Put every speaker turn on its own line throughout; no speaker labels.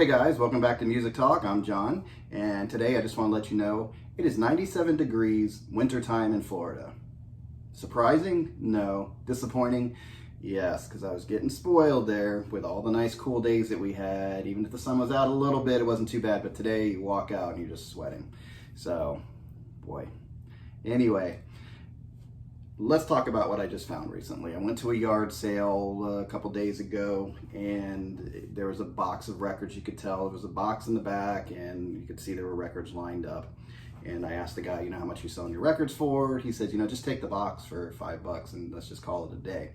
Hey guys, welcome back to Music Talk. I'm John, and today I just want to let you know it is 97 degrees wintertime in Florida. Surprising? No. Disappointing? Yes, because I was getting spoiled there with all the nice cool days that we had. Even if the sun was out a little bit, it wasn't too bad, but today you walk out and you're just sweating. So, boy. Anyway, let's talk about what I just found recently. I went to a yard sale a couple days ago, and there was a box of records. You could tell there was a box in the back, and you could see there were records lined up. And I asked the guy, how much you selling your records for? He said, just take the box for $5 and let's just call it a day.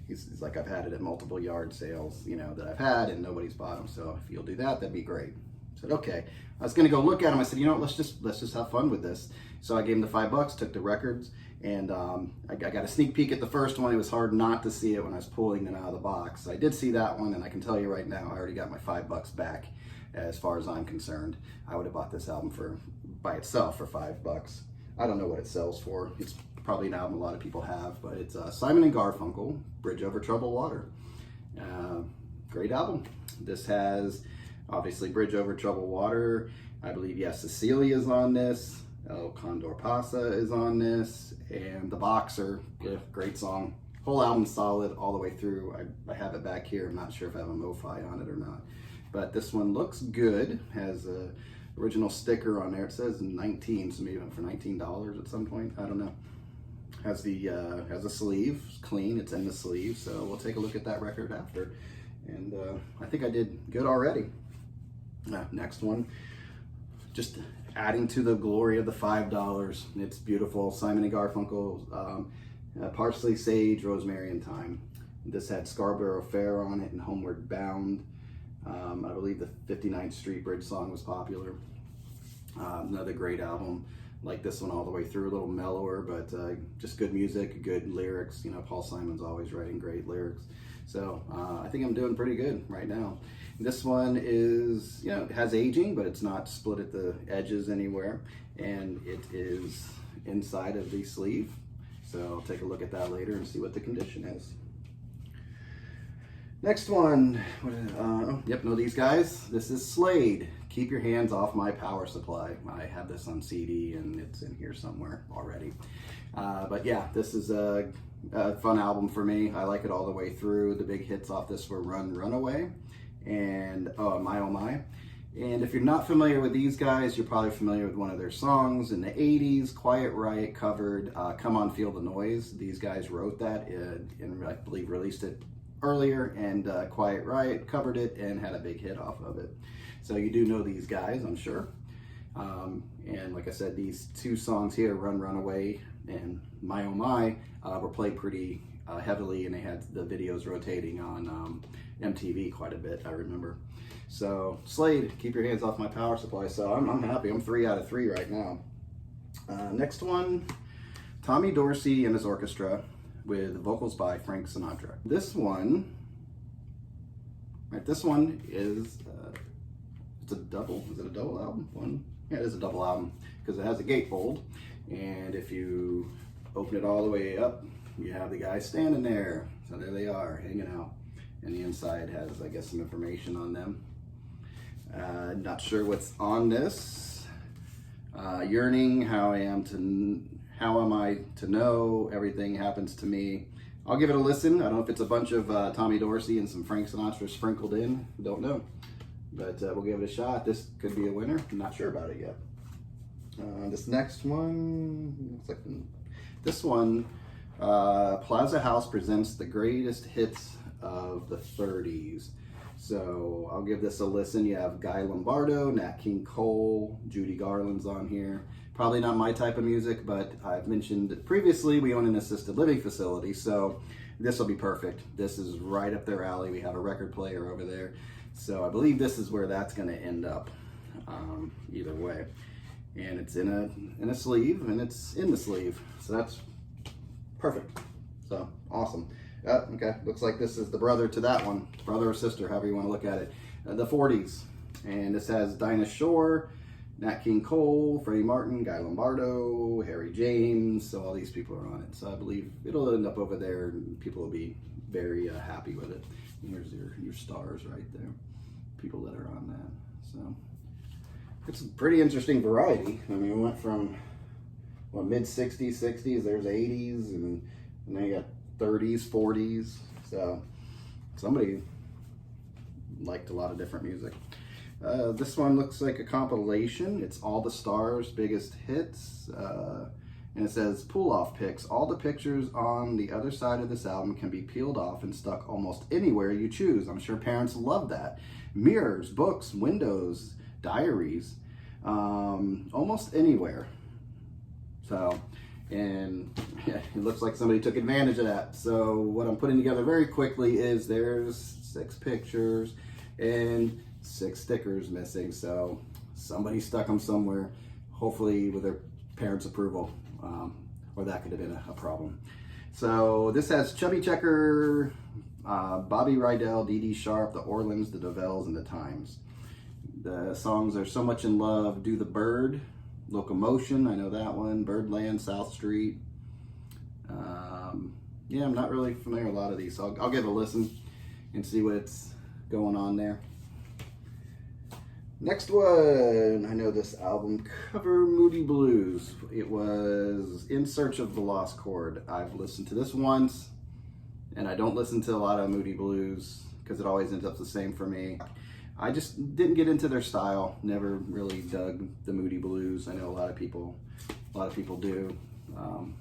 He's like, I've had it at multiple yard sales, that I've had, and nobody's bought them. So if you'll do that, that'd be great. I said, okay. I was gonna go look at them. I said, let's just have fun with this. So I gave him the $5, took the records, and I got a sneak peek at the first one. It was hard not to see it when I was pulling them out of the box. So I did see that one, and I can tell you right now, I already got my $5 back. As far as I'm concerned, I would have bought this album by itself for $5. I don't know what it sells for. It's probably an album a lot of people have, but it's Simon and Garfunkel, Bridge Over Troubled Water. Great album. This has obviously Bridge Over Troubled Water. I believe, yes, Cecilia's on this. El Condor Pasa is on this, and The Boxer, great song. Whole album solid all the way through. I have it back here. I'm not sure if I have a MoFi on it or not, but this one looks good. Has a original sticker on there. It says 19, so maybe for $19 at some point. I don't know. Has a sleeve. It's clean. It's in the sleeve. So we'll take a look at that record after. And I think I did good already. Next one, just adding to the glory of the $5. It's beautiful. Simon and Garfunkel, Parsley, Sage, Rosemary, and Thyme. This had Scarborough Fair on it and Homeward Bound. I believe the 59th Street Bridge song was popular. Another great album. Like this one all the way through, a little mellower, but just good music, good lyrics. Paul Simon's always writing great lyrics. So I think I'm doing pretty good right now. This one is, it has aging, but it's not split at the edges anywhere. And it is inside of the sleeve. So I'll take a look at that later and see what the condition is. Next one, know these guys. This is Slade. Keep Your Hands Off My Power Supply. I have this on CD and it's in here somewhere already. But yeah, this is a fun album for me. I like it all the way through. The big hits off this were Run, Runaway, and Oh My. And if you're not familiar with these guys, you're probably familiar with one of their songs in the 80s. Quiet Riot covered Come On Feel the Noise. These guys wrote that and I believe released it earlier, and Quiet Riot covered it and had a big hit off of it. So you do know these guys, I'm sure. And like I said, these two songs here, Run, Runaway and My Oh My, were played pretty heavily, and they had the videos rotating on MTV quite a bit, I remember. So Slade, Keep Your Hands Off My Power Supply. So I'm happy. I'm 3 out of 3 right now. Next one, Tommy Dorsey and his Orchestra, with vocals by Frank Sinatra. This one is, it's a double. Is it a double album? Yeah, it is a double album because it has a gatefold. And if you open it all the way up, you have the guys standing there. So there they are, hanging out. And the inside has, I guess, some information on them. Not sure what's on this. Yearning, How Am I to Know, Everything Happens to Me. I'll give it a listen. I don't know if it's a bunch of Tommy Dorsey and some Frank Sinatra sprinkled in. Don't know. But we'll give it a shot. This could be a winner. I'm not sure about it yet. This next one, Plaza House presents the greatest hits of the 30s. So I'll give this a listen. You have Guy Lombardo, Nat King Cole, Judy Garland's on here. Probably not my type of music, but I've mentioned that previously we own an assisted living facility, so this will be perfect. This is right up their alley. We have a record player over there. So I believe this is where that's going to end up, either way. And it's in a sleeve, and it's in the sleeve. So that's perfect. So awesome. Okay, looks like this is the brother to that one. Brother or sister, however you want to look at it. The 40s. And this has Dinah Shore, Nat King Cole, Freddie Martin, Guy Lombardo, Harry James. So all these people are on it. So I believe it'll end up over there, and people will be very happy with it. And here's your stars right there. people that are on that. So it's a pretty interesting variety. I mean, we went from mid 60s, 60s, there's 80s, and then you got 30s, 40s. So somebody liked a lot of different music. This one looks like a compilation. It's all the stars' biggest hits. And it says pull-off pics. All the pictures on the other side of this album can be peeled off and stuck almost anywhere you choose. I'm sure parents love that. Mirrors, books, windows, diaries, almost anywhere. So, and yeah, it looks like somebody took advantage of that. So what I'm putting together very quickly is there's 6 pictures and 6 stickers missing. So somebody stuck them somewhere, hopefully with their parents' approval. Or that could have been a problem. So this has Chubby Checker, Bobby Rydell, Dee Dee Sharp, the Orlins, the Dovells, and the Thymes. The songs are So Much in Love, Do the Bird, Locomotion, I know that one, Birdland, South Street. Yeah, I'm not really familiar with a lot of these, so I'll give it a listen and see what's going on there. Next one, I know this album cover, Moody Blues. It was In Search of the Lost Chord. I've listened to this once, and I don't listen to a lot of Moody Blues because it always ends up the same for me. I just didn't get into their style. Never really dug the Moody Blues. I know a lot of people do.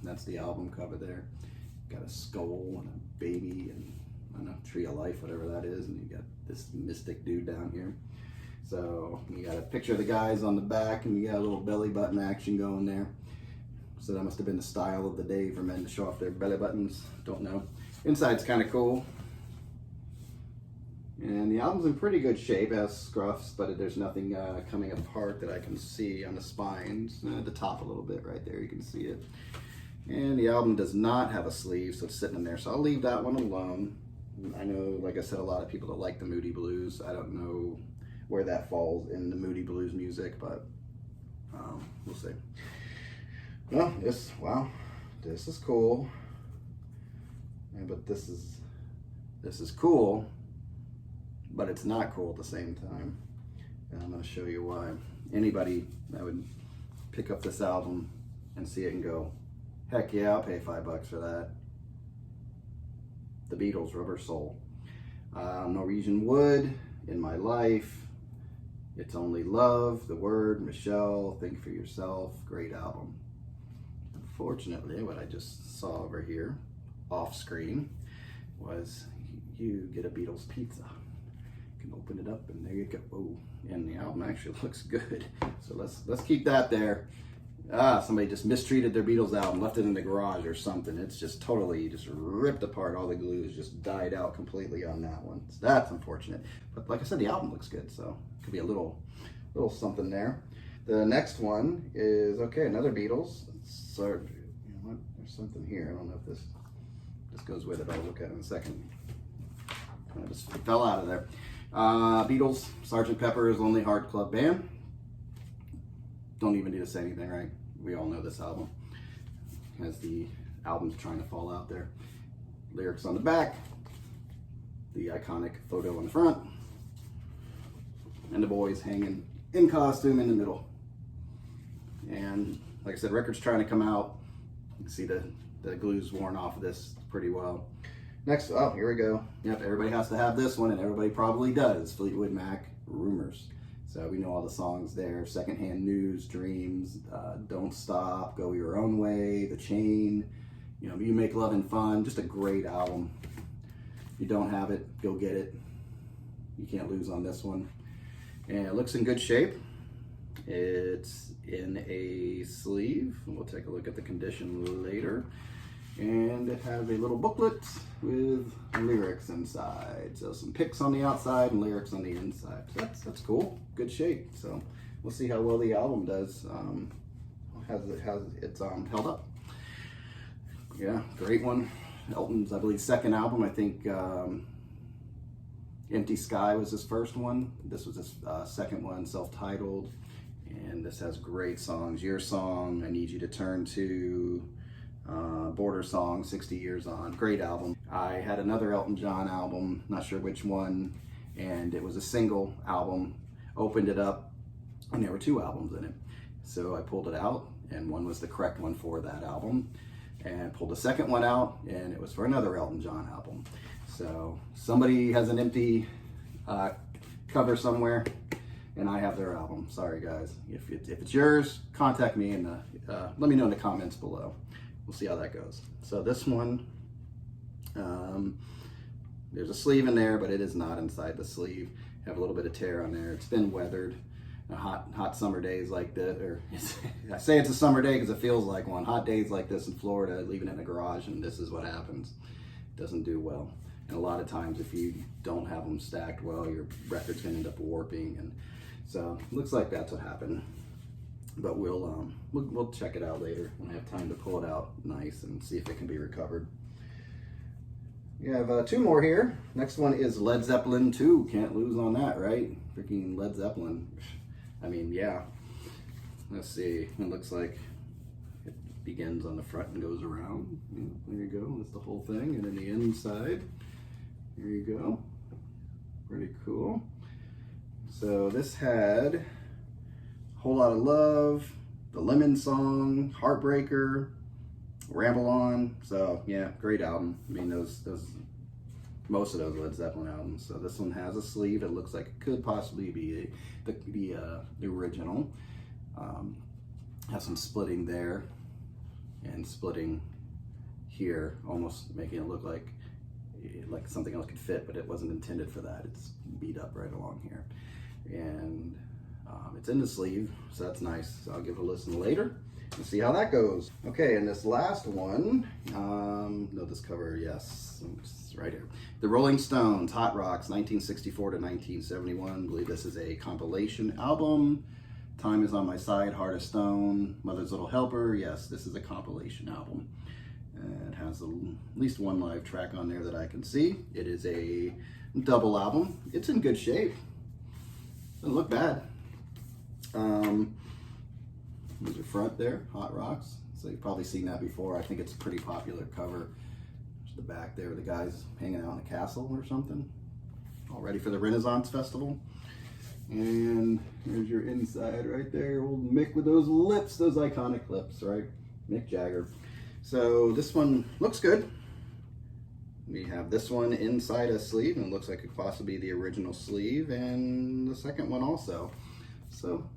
That's the album cover there. Got a skull and a baby and I don't know, Tree of Life, whatever that is, and you got this mystic dude down here. So you got a picture of the guys on the back, and you got a little belly button action going there. So that must have been the style of the day for men to show off their belly buttons. Don't know. Inside's kind of cool. And the album's in pretty good shape. It has scruffs, but there's nothing coming apart that I can see on the spines. At the top a little bit right there, you can see it. And the album does not have a sleeve, so it's sitting in there. So I'll leave that one alone. I know, like I said, a lot of people that like the Moody Blues. I don't know where that falls in the Moody Blues music, but we'll see. Well, this is cool. Yeah, but this is cool, but it's not cool at the same time. And I'm going to show you why. Anybody that would pick up this album and see it and go, heck yeah, I'll pay $5 for that. The Beatles, Rubber Soul. Norwegian Wood, In My Life, It's Only Love, The Word, Michelle, Think for Yourself, great album. Unfortunately, what I just saw over here, off screen, was you get a Beatles pizza. You can open it up and there you go. Oh, and the album actually looks good. So let's keep that there. Somebody just mistreated their Beatles album, left it in the garage or something. It's just totally just ripped apart. All the glue has just died out completely on that one. So that's unfortunate. But like I said, the album looks good, so it could be a little something there. The next one is, okay, another Beatles. So, you know what? There's something here. I don't know if this goes with it. I'll look at it in a second. I just fell out of there. Beatles, Sgt. Pepper's Lonely Heart Club Band. Don't even need to say anything, right? We all know this album. As the album's trying to fall out there. Lyrics on the back. The iconic photo on the front. And the boys hanging in costume in the middle. And like I said, record's trying to come out. You can see the glue's worn off of this pretty well. Next, oh, here we go. Yep, everybody has to have this one, and everybody probably does. Fleetwood Mac, Rumors. So we know all the songs there. Secondhand News, Dreams, Don't Stop, Go Your Own Way, The Chain, you know, You Make Lovin' Fun. Just a great album. If you don't have it, go get it. You can't lose on this one. And it looks in good shape. It's in a sleeve. We'll take a look at the condition later. And it has a little booklet with lyrics inside. So some pics on the outside and lyrics on the inside. So that's cool. Good shape. So we'll see how well the album does. Has it's held up. Yeah, great one. Elton's, I believe, second album. I think Empty Sky was his first one. This was his second one, self-titled. And this has great songs. Your Song, I Need You to Turn To, Border Song, 60 Years On. Great album. I had another Elton John album, not sure which one, and it was a single album. Opened it up, and there were 2 albums in it. So I pulled it out, and one was the correct one for that album, and pulled the second one out, and it was for another Elton John album. So somebody has an empty cover somewhere, and I have their album. Sorry guys. If it's yours, contact me and let me know in the comments below. We'll see how that goes. So this one, there's a sleeve in there, but it is not inside the sleeve. Have a little bit of tear on there. It's been weathered. Hot summer days like this, or I say it's a summer day because it feels like one. Hot days like this in Florida, leaving it in the garage, and this is what happens. It doesn't do well. And a lot of times if you don't have them stacked well, your record's gonna end up warping, and so looks like that's what happened. But we'll check it out later when I have time to pull it out nice and see if it can be recovered. We have 2 more here. Next one is Led Zeppelin II. Can't lose on that, right? Freaking Led Zeppelin. I mean, yeah. Let's see. It looks like it begins on the front and goes around. There you go. That's the whole thing. And then the inside. There you go. Pretty cool. So this had A Whole Lot of Love, The Lemon Song, Heartbreaker, Ramble On. So yeah, great album. I mean, those most of those Led Zeppelin albums. So this one has a sleeve. It looks like it could possibly be the original. Has some splitting there and splitting here, almost making it look like something else could fit, but it wasn't intended for that. It's beat up right along here, and it's in the sleeve, so that's nice. So I'll give it a listen later and see how that goes. Okay, and this last one, no, this cover, yes, it's right here. The Rolling Stones, Hot Rocks, 1964 to 1971. I believe this is a compilation album. Time Is on My Side, Heart of Stone, Mother's Little Helper. Yes, this is a compilation album. It has at least 1 live track on there that I can see. It is a double album. It's in good shape. Doesn't look bad. There's your front there, Hot Rocks. So you've probably seen that before. I think it's a pretty popular cover. There's the back there, the guy's hanging out in a castle or something, all ready for the Renaissance Festival. And here's your inside right there, old Mick with those lips, those iconic lips, right? Mick Jagger. So this one looks good. We have this one inside a sleeve, and it looks like it could possibly be the original sleeve, and the second one also. So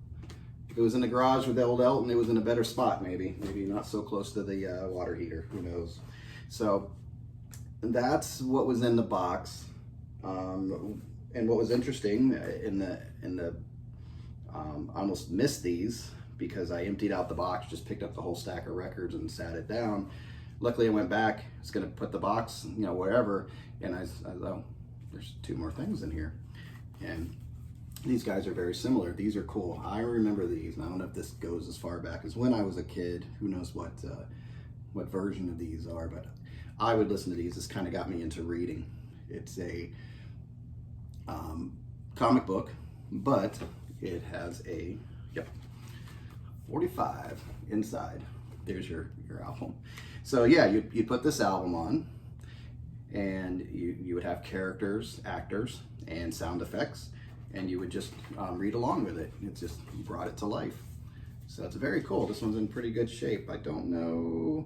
if it was in the garage with the old Elton, it was in a better spot, maybe not so close to the water heater, who knows. So that's what was in the box. And what was interesting I almost missed these because I emptied out the box, just picked up the whole stack of records and sat it down. Luckily I went back, I was gonna put the box, wherever, and I oh, there's 2 more things in here. And these guys are very similar. These are cool. I remember these, and I don't know if this goes as far back as when I was a kid. Who knows what version of these are, but I would listen to these. This kind of got me into reading. It's a comic book, but it has a 45 inside. There's your album. So yeah, you put this album on, and you would have characters, actors, and sound effects, and you would just read along with it. It just brought it to life. So it's very cool. This one's in pretty good shape. I don't know,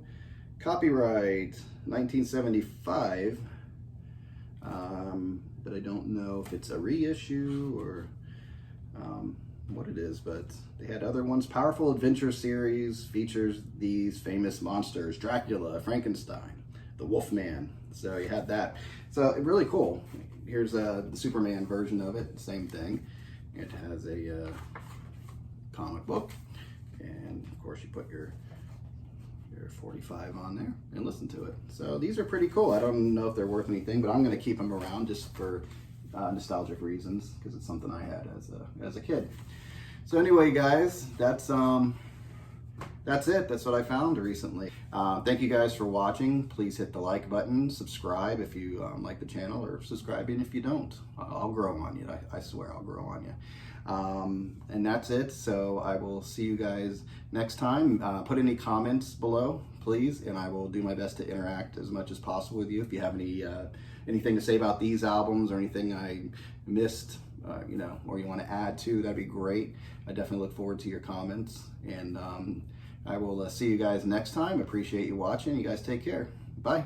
copyright 1975, but I don't know if it's a reissue or what it is, but they had other ones. Powerful Adventure series features these famous monsters: Dracula, Frankenstein, the Wolfman. So you had that. So really cool. Here's the Superman version of it, same thing. It has a comic book, and of course you put your 45 on there and listen to it. So these are pretty cool. I don't know if they're worth anything, but I'm going to keep them around just for nostalgic reasons, because it's something I had as a kid. So anyway, guys, that's it. That's what I found recently. Thank you guys for watching. Please hit the like button, subscribe if you like the channel, or subscribe even if you don't. I'll grow on you. I swear I'll grow on you. And that's it. So I will see you guys next time. Put any comments below, please, and I will do my best to interact as much as possible with you. If you have any anything to say about these albums or anything I missed, you know, or you want to add to, that'd be great. I definitely look forward to your comments, and I will see you guys next time. Appreciate you watching. You guys take care. Bye.